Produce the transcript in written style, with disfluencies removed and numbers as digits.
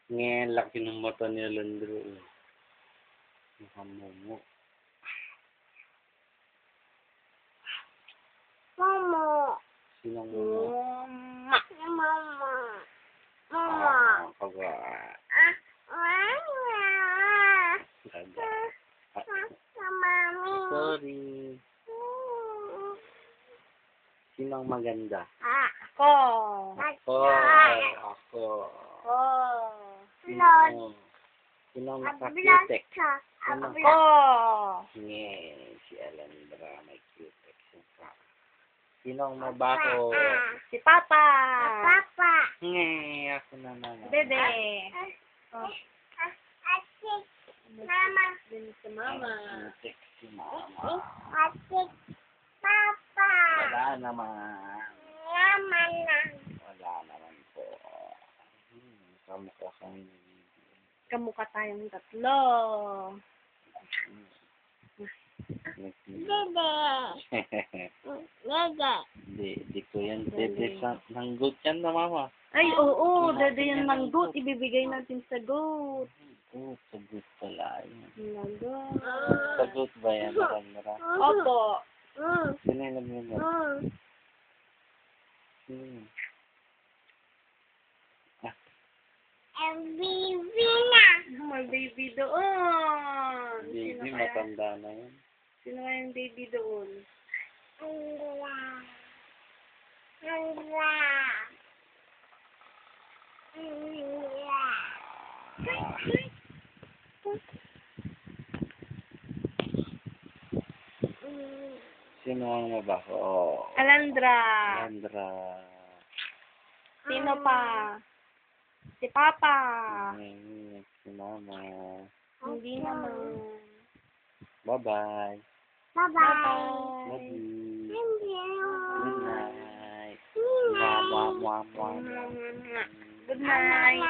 Ngayon, laki ng mata ni Alandro. Nakamomo. Momo. Sinong momo? Mama. Mama. Pagwa. Mama. Daga. Mami. Sorry. Sinong maganda? Ako. Ako. Ako. Lord. Sinong nakakutek? Ako. Ngayon, si Alandra may cutex. Sinong mabaho? Si Papa. Papa. Ngayon, ako na naman. Bebe. Mama. Si Mama. Cutex si Mama. Papa. Wala naman. Mama na. Wala naman po. Kamukha kang Kamukha tayong tatlo. Bebe. Bebe. Di ko yan. Dede ng goat yan na mama. Ay, oo. Dede yan ng goat. Ibibigay natin sa goat. Oo, sa goat pala yan. Nagot. Sa goat ba yan? Alandra? Opo. Sino yung nagmumot? Sino? Baby na. May baby doon. Baby, matanda na yan. Sino kaya yung baby doon? Andra. Andra. Sino ang mabaho? Alandra. Alandra. Sino pa? Si Papa. Si Mama. Hindi naman. Bye-bye. Bye-bye. Love you. Thank you. Good night. Mwah, mwah, mwah, mwah. Good night.